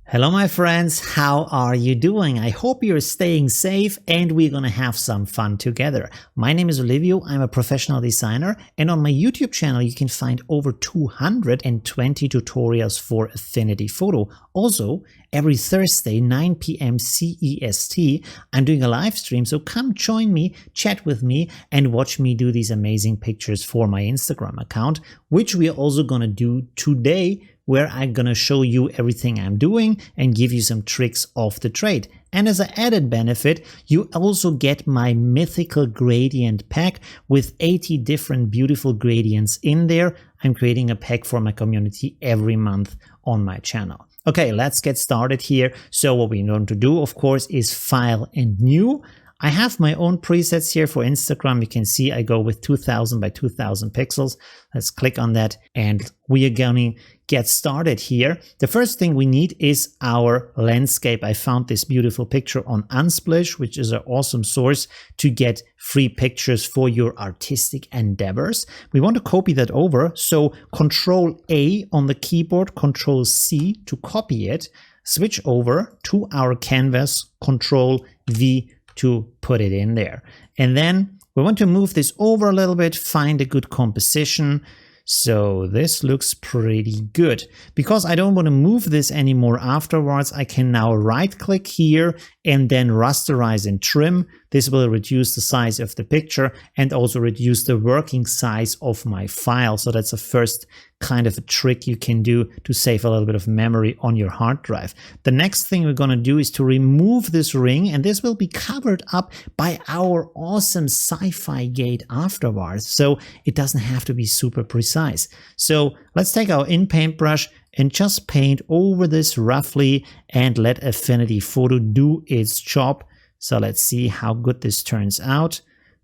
Hello my friends, how are you doing? I hope you're staying safe and we're gonna have some fun together. My name is Olivio, I'm a professional designer, and on my YouTube channel you can find over 220 tutorials for Affinity Photo. Also, every Thursday 9 p.m. CEST I'm doing a live stream, so come join me, chat with me and watch me do these amazing pictures for my Instagram account, which we are also gonna do today, where I'm gonna show you everything I'm doing and give you some tricks of the trade. And as an added benefit, you also get my mythical gradient pack with 80 different beautiful gradients in there. I'm creating a pack for my community every month on my channel. Okay, let's get started here. So what we're going to do, of course, is File and New. I have my own presets here for Instagram. You can see I go with 2000 by 2000 pixels. Let's click on that and we are going to get started here. The first thing we need is our landscape. I found this beautiful picture on Unsplash, which is an awesome source to get free pictures for your artistic endeavors. We want to copy that over. So Control A on the keyboard, Control C to copy it, switch over to our canvas, Control V to put it in there. And then we want to move this over a little bit, find a good composition. So this looks pretty good. Because I don't want to move this anymore afterwards, I can now right click here and then rasterize and trim. This will reduce the size of the picture and also reduce the working size of my file. So that's the first kind of a trick you can do to save a little bit of memory on your hard drive. The next thing we're going to do is to remove this ring, and this will be covered up by our awesome sci-fi gate afterwards. So it doesn't have to be super precise. So let's take our in-paint brush and just paint over this roughly and let Affinity Photo do its job. So let's see how good this turns out.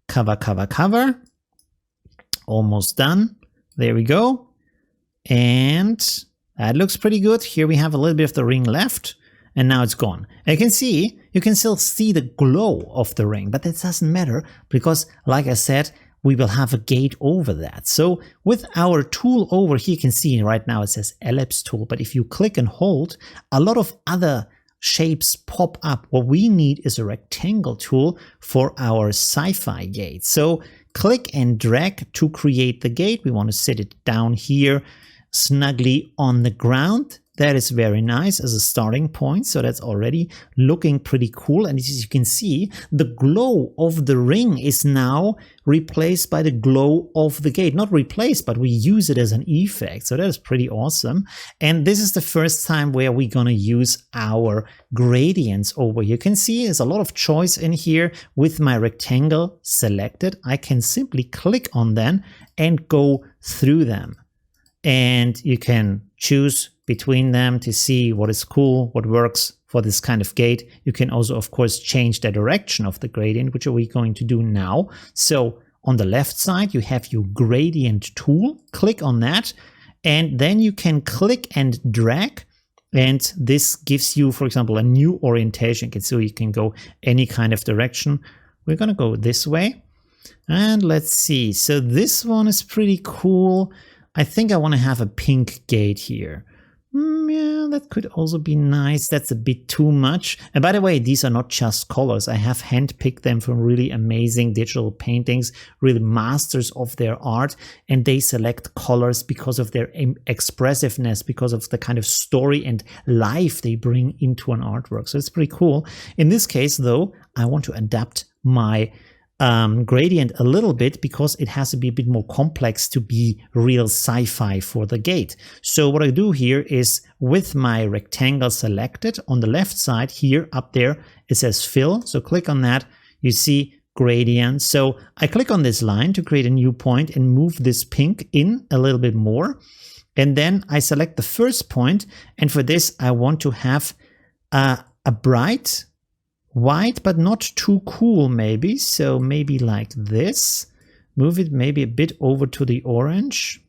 Cover, cover, cover. Almost done. There we go. And that looks pretty good. Here we have a little bit of the ring left and now it's gone. And you can still see the glow of the ring, but that doesn't matter because, like I said, we will have a gate over that. So with our tool over here, you can see right now it says ellipse tool, but if you click and hold, a lot of other shapes pop up. What we need is a rectangle tool for our sci-fi gate. So click and drag to create the gate. We want to set it down here snugly on the ground. That is very nice as a starting point. So that's already looking pretty cool. And as you can see, the glow of the ring is now replaced by the glow of the gate. Not replaced, but we use it as an effect. So that is pretty awesome. And this is the first time where we're going to use our gradients over here. You can see there's a lot of choice in here. With my rectangle selected, I can simply click on them and go through them. And you can choose between them to see what is cool, what works for this kind of gate. You can also, of course, change the direction of the gradient, which are we going to do now. So on the left side, you have your gradient tool. Click on that, and then you can click and drag. And this gives you, for example, a new orientation. So you can go any kind of direction. We're going to go this way. And let's see. So this one is pretty cool. I think I want to have a pink gate here. Yeah, that could also be nice. That's a bit too much. And by the way, these are not just colors. I have handpicked them from really amazing digital paintings, really masters of their art. And they select colors because of their expressiveness, because of the kind of story and life they bring into an artwork. So it's pretty cool. In this case, though, I want to adapt my gradient a little bit because it has to be a bit more complex to be real sci-fi for the gate. So what I do here is with my rectangle selected on the left side here up there, it says fill. So click on that. You see gradient. So I click on this line to create a new point and move this pink in a little bit more. And then I select the first point. And for this, I want to have a bright white, but not too cool maybe. So maybe like this. Move it maybe a bit over to the orange.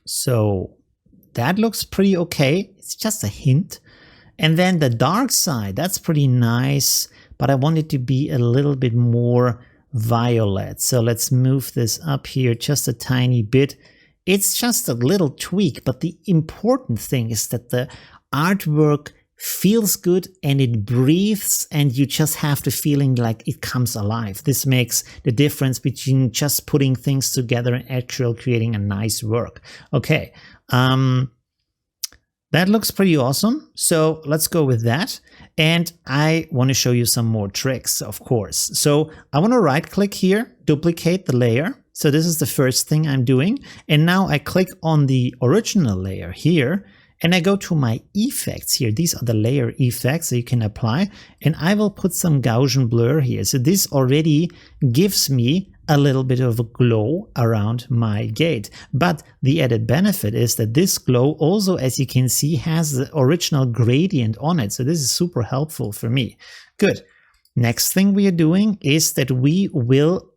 So that looks pretty okay. It's just a hint. And then the dark side, that's pretty nice, but I want it to be a little bit more violet. So let's move this up here just a tiny bit. It's just a little tweak, but the important thing is that the artwork feels good and it breathes, and you just have the feeling like it comes alive. This makes the difference between just putting things together and actually creating a nice work. Okay, that looks pretty awesome. So let's go with that. And I want to show you some more tricks, of course. So I want to right click here, duplicate the layer. So this is the first thing I'm doing. And now I click on the original layer here, and I go to my effects here. These are the layer effects that you can apply. And I will put some Gaussian blur here. So this already gives me a little bit of a glow around my gate. But the added benefit is that this glow also, as you can see, has the original gradient on it. So this is super helpful for me. Good. Next thing we are doing is that we will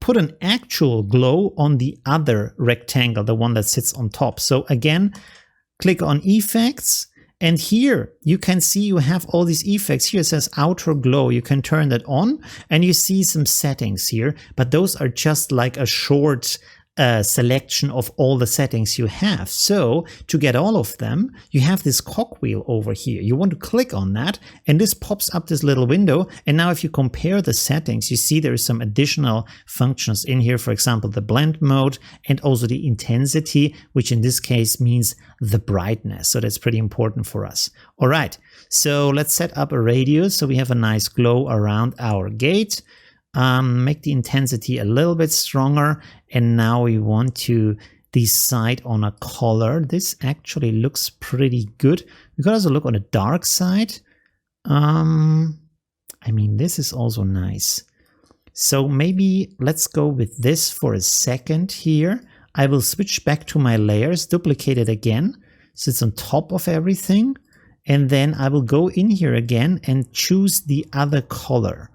put an actual glow on the other rectangle, the one that sits on top. So again, click on effects. And here you can see you have all these effects. Here it says outer glow. You can turn that on and you see some settings here, but those are just like a short selection of all the settings you have. So to get all of them, you have this cogwheel over here. You want to click on that and this pops up this little window. And now if you compare the settings, you see there is some additional functions in here. For example, the blend mode and also the intensity, which in this case means the brightness. So that's pretty important for us. All right, so let's set up a radius so we have a nice glow around our gate. Make the intensity a little bit stronger, and now we want to decide on a color. This actually looks pretty good. We could also look on the dark side. I mean, this is also nice. So maybe let's go with this for a second here. I will switch back to my layers, duplicate it again, so it's on top of everything, and then I will go in here again and choose the other color.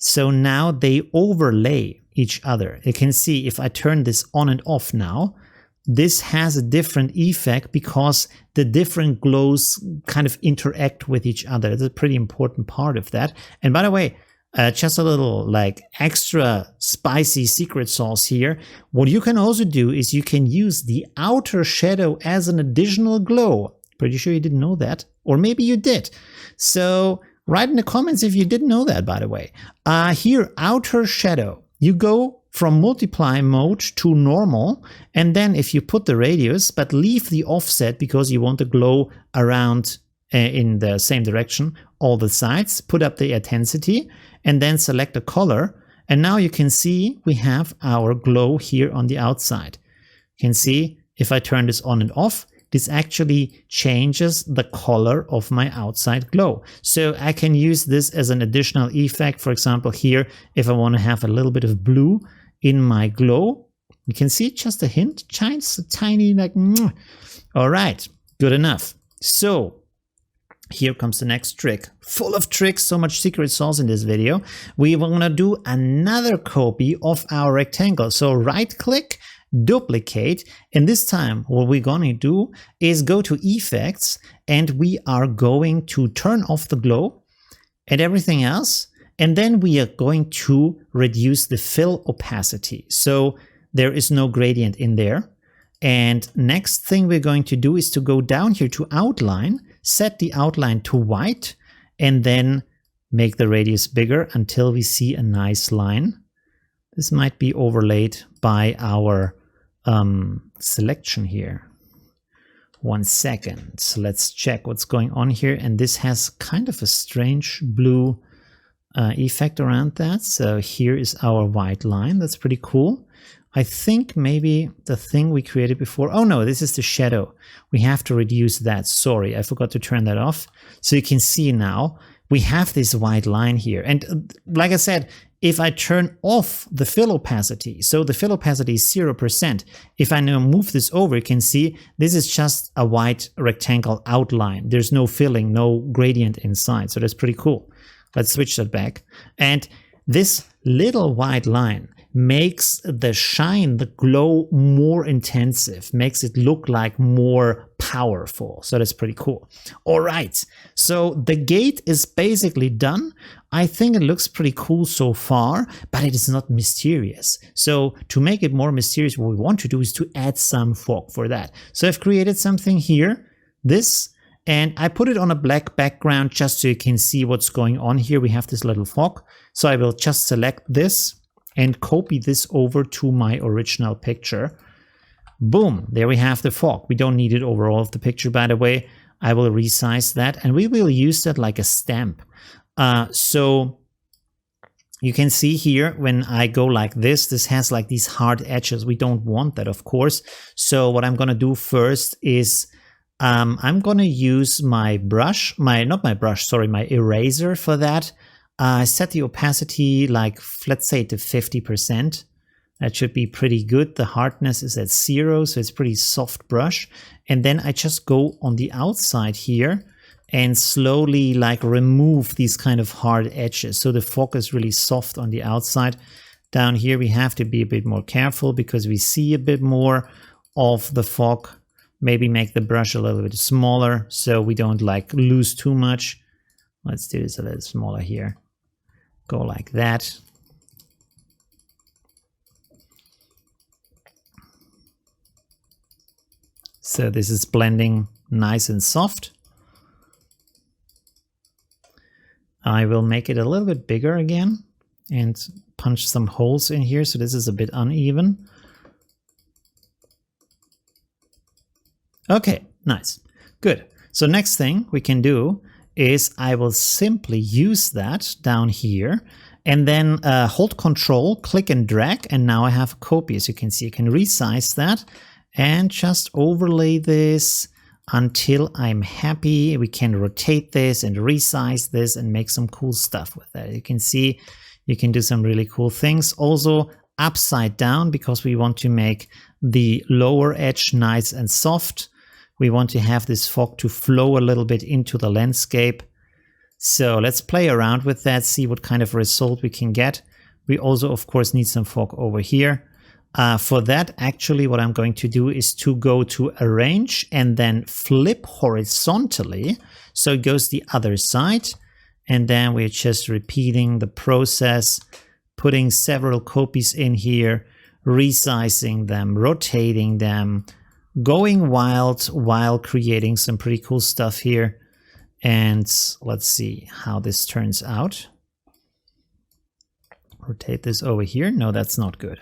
So now they overlay each other. You can see if I turn this on and off now, this has a different effect because the different glows kind of interact with each other. It's a pretty important part of that. And by the way, just a little like extra spicy secret sauce here. What you can also do is you can use the outer shadow as an additional glow. Pretty sure you didn't know that, or maybe you did. So write in the comments if you didn't know that, by the way. Here, outer shadow. You go from multiply mode to normal, and then if you put the radius, but leave the offset because you want the glow around in the same direction, all the sides, put up the intensity, and then select a color. And now you can see we have our glow here on the outside. You can see if I turn this on and off, this actually changes the color of my outside glow. So I can use this as an additional effect. For example, here, if I want to have a little bit of blue in my glow, you can see just a hint, just a tiny like, all right, good enough. So here comes the next trick. Full of tricks, so much secret sauce in this video. We want to do another copy of our rectangle. So right click, duplicate, and this time what we're going to do is go to effects, and we are going to turn off the glow and everything else, and then we are going to reduce the fill opacity so there is no gradient in there. And next thing we're going to do is to go down here to outline, set the outline to white, and then make the radius bigger until we see a nice line. This might be overlaid by our selection here. 1 second. So let's check what's going on here. And this has kind of a strange blue effect around that. So here is our white line. That's pretty cool. I think maybe the thing we created before. Oh no, this is the shadow. We have to reduce that. Sorry, I forgot to turn that off. So you can see now we have this white line here. And like I said, if I turn off the fill opacity, so the fill opacity is 0%. If I now move this over, you can see this is just a white rectangle outline. There's no filling, no gradient inside. So that's pretty cool. Let's switch that back. And this little white line makes the shine, the glow more intensive, makes it look like more powerful. So that's pretty cool. All right, so the gate is basically done. I think it looks pretty cool so far, but it is not mysterious. So to make it more mysterious, what we want to do is to add some fog for that. So I've created something here, this, And I put it on a black background just so you can see what's going on here. We have this little fog. So I will just select this and copy this over to my original picture. Boom, there we have the fog. We don't need it over all of the picture, by the way. I will resize that and we will use that like a stamp. So you can see here when I go like this has like these hard edges. We don't want that, of course. So what I'm gonna do first is I'm gonna use my brush, my eraser for that. Set the opacity like, let's say to 50%. That should be pretty good. The hardness is at 0, so it's pretty soft brush. And then I just go on the outside here and slowly like remove these kind of hard edges. So the fog is really soft on the outside. Down here we have to be a bit more careful because we see a bit more of the fog. Maybe make the brush a little bit smaller so we don't like lose too much. Let's do this a little smaller here. Go like that. So this is blending nice and soft. I will make it a little bit bigger again and punch some holes in here. So this is a bit uneven. Okay, nice. Good. So next thing we can do is I will simply use that down here and then hold Control, click and drag, and now I have a copy. As you can see, I can resize that and just overlay this until I'm happy. We can rotate this and resize this and make some cool stuff with that. You can see you can do some really cool things. Also upside down because we want to make the lower edge nice and soft. We want to have this fog to flow a little bit into the landscape. So let's play around with that, see what kind of result we can get. We also, of course, need some fog over here. For that, actually, what I'm going to do is to go to Arrange and then flip horizontally. So it goes the other side. And then we're just repeating the process, putting several copies in here, resizing them, rotating them, going wild while creating some pretty cool stuff here. And let's see how this turns out. Rotate this over here. No, that's not good.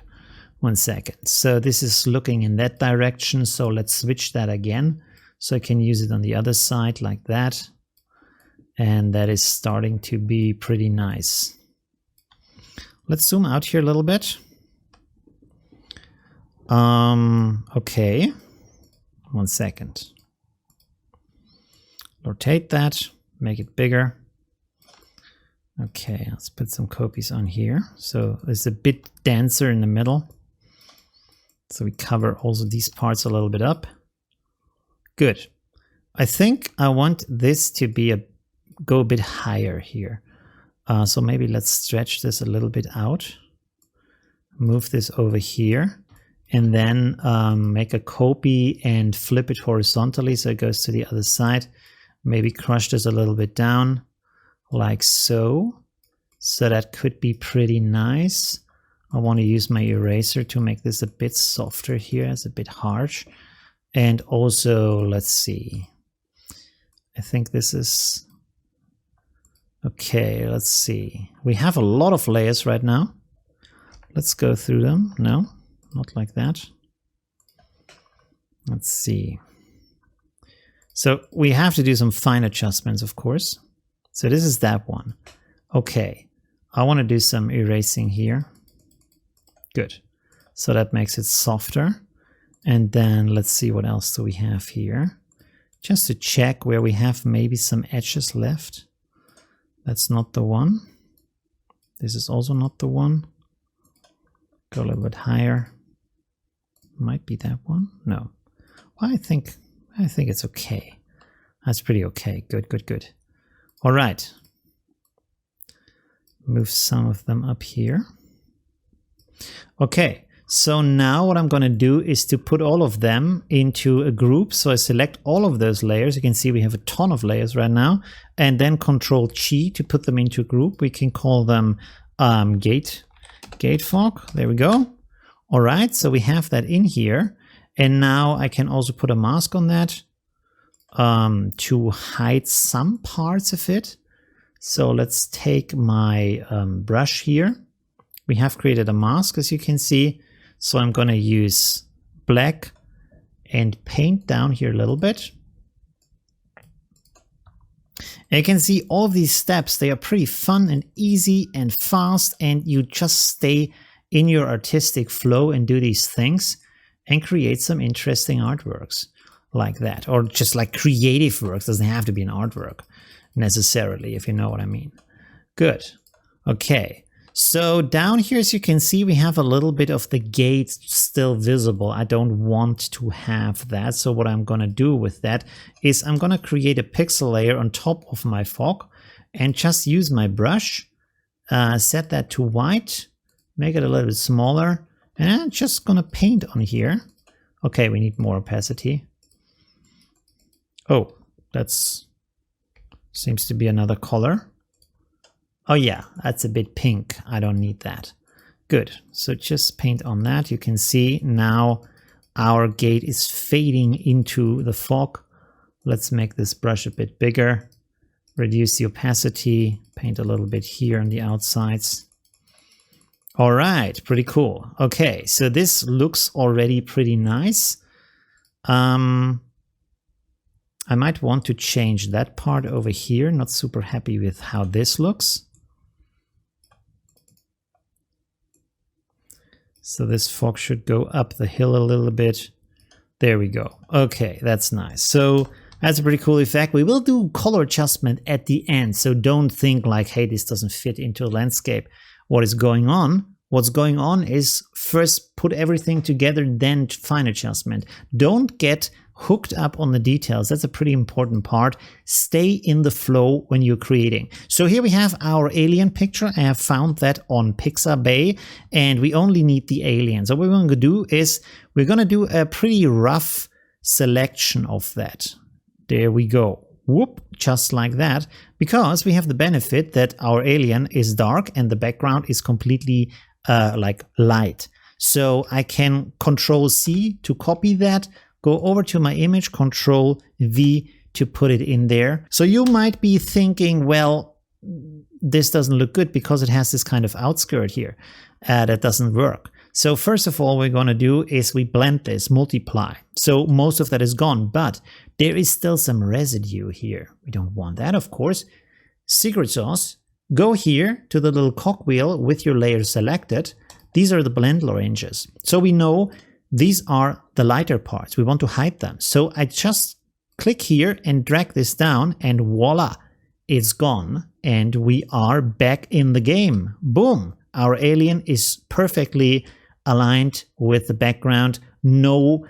1 second. So this is looking in that direction. So let's switch that again. So I can use it on the other side like that. And that is starting to be pretty nice. Let's zoom out here a little bit. Okay. 1 second. Rotate that, make it bigger. Okay, let's put some copies on here. So it's a bit denser in the middle. So we cover also these parts a little bit up. Good. I think I want this to be go a bit higher here. So maybe let's stretch this a little bit out. Move this over here. And then make a copy and flip it horizontally so it goes to the other side. Maybe crush this a little bit down, like so. So that could be pretty nice. I want to use my eraser to make this a bit softer here. It's a bit harsh. And also, let's see. I think this is... Okay, let's see. We have a lot of layers right now. Let's go through them. No, not like that. Let's see. So we have to do some fine adjustments, of course. So this is that one. Okay, I want to do some erasing here. Good. So that makes it softer. And then let's see what else do we have here. Just to check where we have maybe some edges left. That's not the one. This is also not the one. Go a little bit higher. Might be that one. No. Well, I think it's okay. That's pretty okay. Good, good, good. All right. Move some of them up here. Okay. So now what I'm going to do is to put all of them into a group. So I select all of those layers. You can see we have a ton of layers right now. And then Control-G to put them into a group. We can call them gate fog. There we go. All right. So we have that in here. And now I can also put a mask on that. to hide some parts of it. So let's take my brush here. We have created a mask, as you can see. So I'm going to use black and paint down here a little bit. And you can see all these steps, they are pretty fun and easy and fast, and you just stay in your artistic flow and do these things and create some interesting artworks like that, or just like creative works. Doesn't have to be an artwork necessarily, if you know what I mean. Good. Okay. So down here, as you can see, we have a little bit of the gate still visible. I don't want to have that. So what I'm going to do with that is I'm going to create a pixel layer on top of my fog and just use my brush, set that to white, make it a little bit smaller, and I'm just going to paint on here. Okay, we need more opacity. Oh, that's seems to be another color. Oh yeah, that's a bit pink. I don't need that. Good. So just paint on that. You can see now our gate is fading into the fog. Let's make this brush a bit bigger. Reduce the opacity. Paint a little bit here on the outsides. All right, pretty cool. Okay, so this looks already pretty nice. I might want to change that part over here. Not super happy with how this looks. So this fog should go up the hill a little bit. There we go. Okay, that's nice. So that's a pretty cool effect. We will do color adjustment at the end. So don't think like, hey, this doesn't fit into a landscape. What is going on? What's going on is first put everything together, then fine adjustment. Don't get hooked up on the details. That's a pretty important part. Stay in the flow when you're creating. So here we have our alien picture. I have found that on Pixabay, and we only need the alien. So what we're going to do is we're going to do a pretty rough selection of that. There we go. Whoop, just like that, because we have the benefit that our alien is dark and the background is completely like light. So I can Control C to copy that, go over to my image, Control V to put it in there. So you might be thinking, well, this doesn't look good because it has this kind of outskirt here. That doesn't work. So first of all, we're going to do is we blend this, multiply. So most of that is gone, but there is still some residue here. We don't want that, of course. Secret sauce, go here to the little cogwheel with your layer selected. These are the blend oranges. So we know these are the lighter parts. We want to hide them. So I just click here and drag this down, and voila, it's gone. And we are back in the game. Boom. Our alien is perfectly aligned with the background. No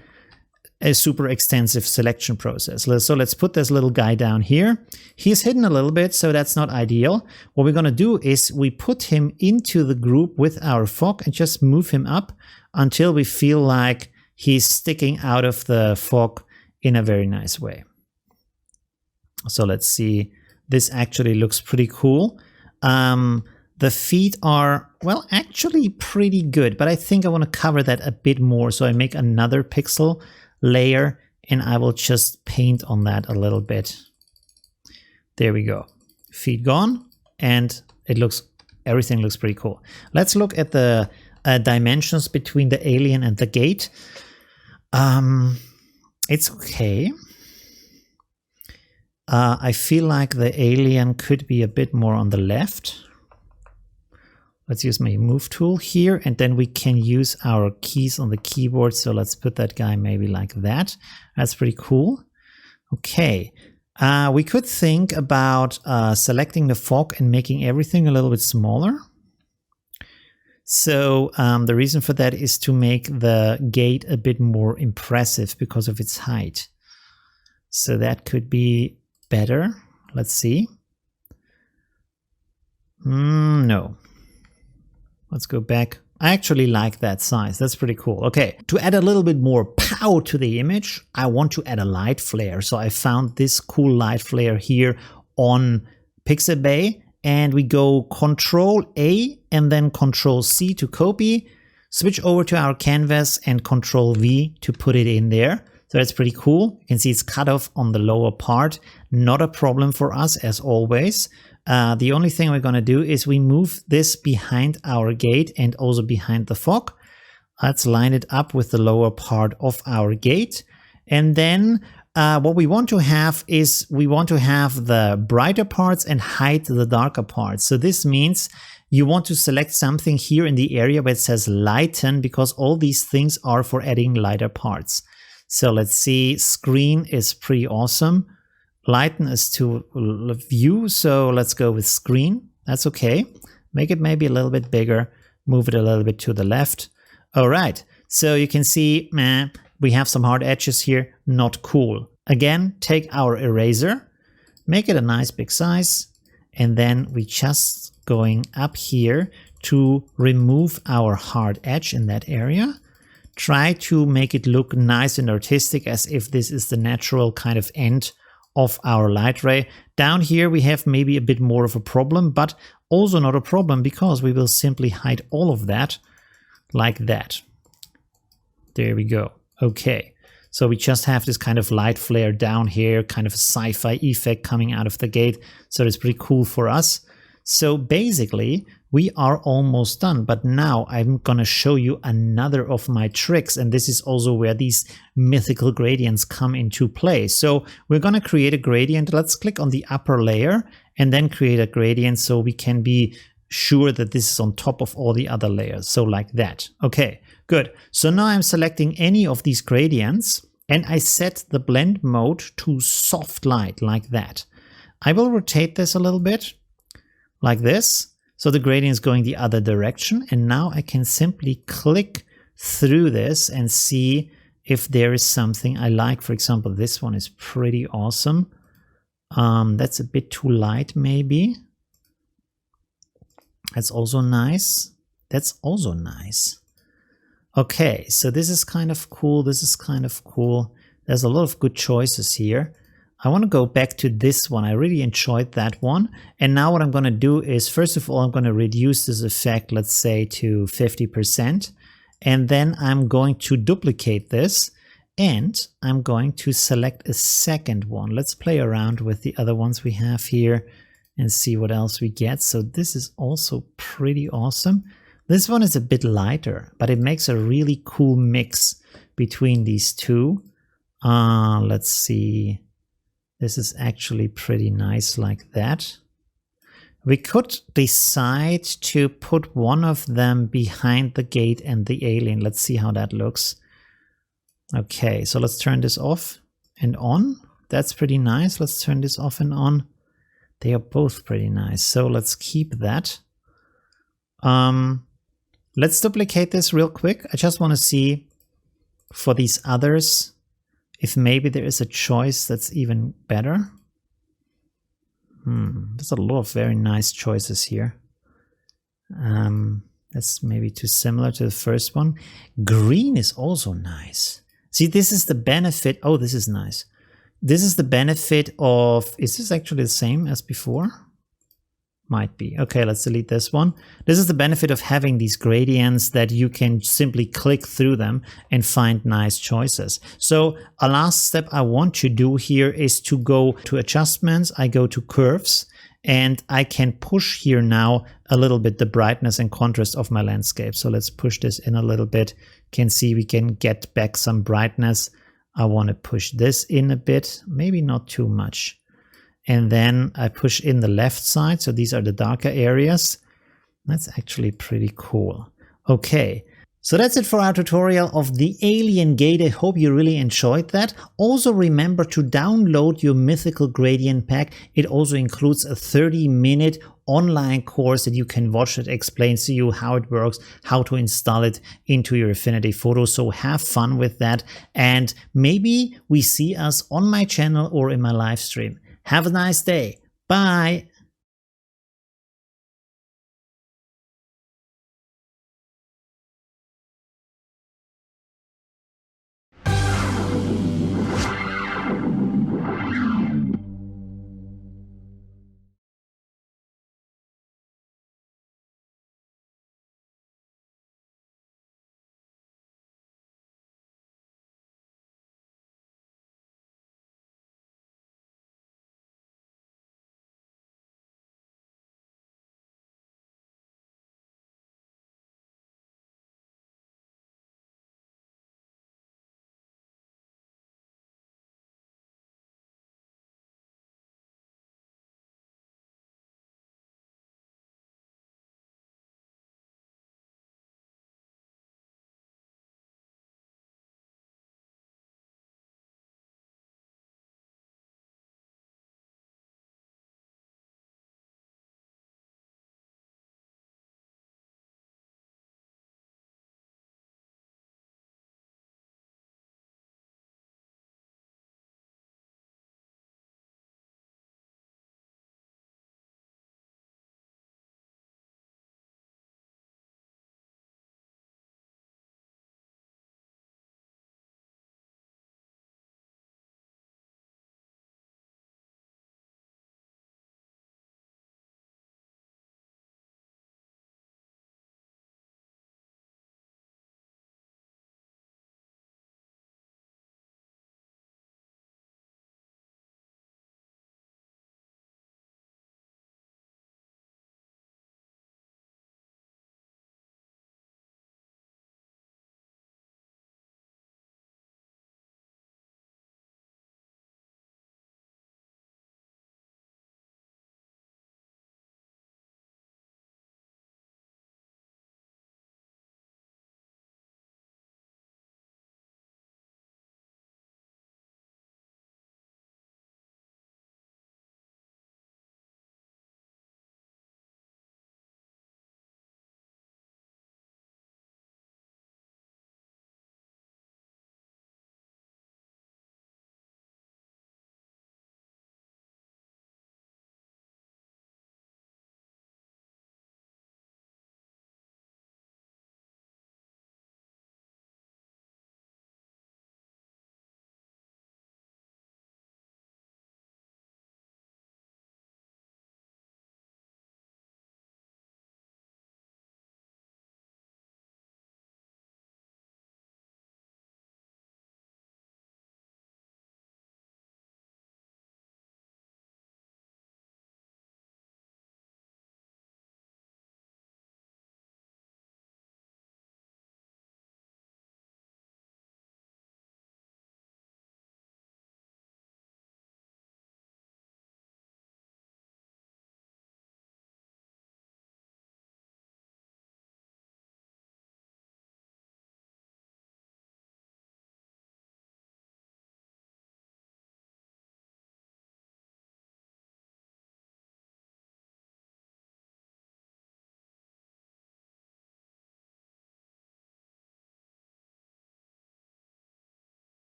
super extensive selection process. So let's put this little guy down here. He's hidden a little bit, so that's not ideal. What we're going to do is we put him into the group with our fog and just move him up until we feel like he's sticking out of the fog in a very nice way. So let's see. This actually looks pretty cool. The feet are, well, actually pretty good, but I think I want to cover that a bit more. So I make another pixel layer and I will just paint on that a little bit. There we go. Feet gone, and everything looks pretty cool. Let's look at the dimensions between the alien and the gate. It's okay. I feel like the alien could be a bit more on the left. Let's use my move tool here, and then we can use our keys on the keyboard. So let's put that guy maybe like that. That's pretty cool. Okay. We could think about selecting the fog and making everything a little bit smaller. So the reason for that is to make the gate a bit more impressive because of its height. So that could be better. Let's see. No. Let's go back. I actually like that size. That's pretty cool. Okay, to add a little bit more power to the image, I want to add a light flare. So I found this cool light flare here on Pixabay, and we go Control A and then Control C to copy, switch over to our canvas and Control V to put it in there. So that's pretty cool. You can see it's cut off on the lower part. Not a problem for us as always. The only thing we're going to do is we move this behind our gate and also behind the fog. Let's line it up with the lower part of our gate. And then what we want to have is we want to have the brighter parts and hide the darker parts. So this means you want to select something here in the area where it says lighten, because all these things are for adding lighter parts. So let's see, screen is pretty awesome. Lighten is to view, so let's go with screen. That's okay. Make it maybe a little bit bigger, move it a little bit to the left. All right, so you can see we have some hard edges here, not cool. Again, take our eraser, make it a nice big size, and then we just going up here to remove our hard edge in that area. Try to make it look nice and artistic, as if this is the natural kind of end of our light ray. Down here we have maybe a bit more of a problem, but also not a problem, because we will simply hide all of that like that. There we go. Okay, so we just have this kind of light flare down here, kind of a sci-fi effect coming out of the gate. So it's pretty cool for us. So basically we are almost done, but now I'm gonna show you another of my tricks, and this is also where these mythical gradients come into play. So we're gonna create a gradient. Let's click on the upper layer and then create a gradient so we can be sure that this is on top of all the other layers. So like that. Okay, good. So now I'm selecting any of these gradients and I set the blend mode to soft light like that. I will rotate this a little bit like this. So the gradient is going the other direction. And now I can simply click through this and see if there is something I like. For example, this one is pretty awesome. That's a bit too light maybe. That's also nice. That's also nice. Okay, so this is kind of cool. This is kind of cool. There's a lot of good choices here. I want to go back to this one. I really enjoyed that one. And now what I'm going to do is, first of all, I'm going to reduce this effect, let's say to 50%. And then I'm going to duplicate this and I'm going to select a second one. Let's play around with the other ones we have here and see what else we get. So this is also pretty awesome. This one is a bit lighter, but it makes a really cool mix between these two. Let's see. This is actually pretty nice like that. We could decide to put one of them behind the gate and the alien. Let's see how that looks. Okay, so let's turn this off and on. That's pretty nice. Let's turn this off and on. They are both pretty nice. So let's keep that. Let's duplicate this real quick. I just want to see for these others if maybe there is a choice that's even better. There's a lot of very nice choices here. That's maybe too similar to the first one. Green is also nice. See, this is the benefit. Oh, this is nice. This is the benefit of, is this actually the same as before? Might be. Okay, let's delete this one. This is the benefit of having these gradients, that you can simply click through them and find nice choices. So a last step I want to do here is to go to adjustments. I go to curves and I can push here now a little bit the brightness and contrast of my landscape. So let's push this in a little bit. Can see we can get back some brightness. I want to push this in a bit, maybe not too much. And then I push in the left side. So these are the darker areas. That's actually pretty cool. Okay, so that's it for our tutorial of the alien gate. I hope you really enjoyed that. Also remember to download your Mythical Gradient Pack. It also includes a 30-minute online course that you can watch that explains to you how it works, how to install it into your Affinity Photo. So have fun with that. And maybe we see us on my channel or in my live stream. Have a nice day. Bye.